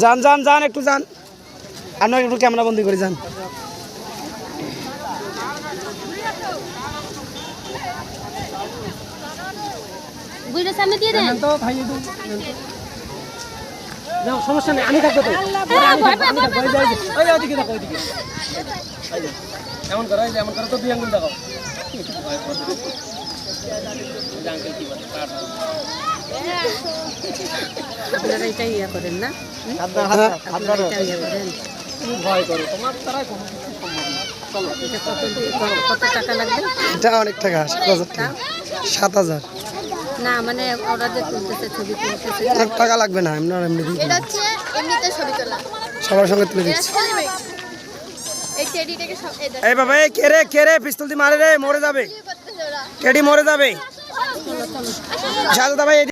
যান যান যান একটু যান, আমরা একটু ক্যামেরা বন্দি করে যান। বুইড়া সামনে দিয়ে দেন তো ভাই একটু যাও, সমস্যা নেই, আমি থাকবো তো। ওই ওদিকে দেখো, ওইদিকে এমন করো, এমন করো তো, দুই আঙ্গুল দেখো। আপনারা এটা ইয়া করেন না, আপনারা এটা ইয়া করেন। ভয় করো, তোমার দ্বারা কোনো কিছু সম্ভব না। চলো, এটা কত টাকা লাগবে? এটা অনেক টাকা, 7,000 টাকা। 7,000 না মানে ওরা যে তুলতেছে, ছবি তুলতেছে, অনেক টাকা লাগবে না, এমনি এমনি দিই, এটা হচ্ছে এমনিতে ছবি তোলা। সবার সঙ্গে তুলে দিচ্ছি। এই টেডিটাকে সব এই বাবা, এই কে রে পিস্তল দিয়ে মারে রে, মরে যাবে, করতেছে ওরা। কেডি মরে যাবে। সাদা ভাই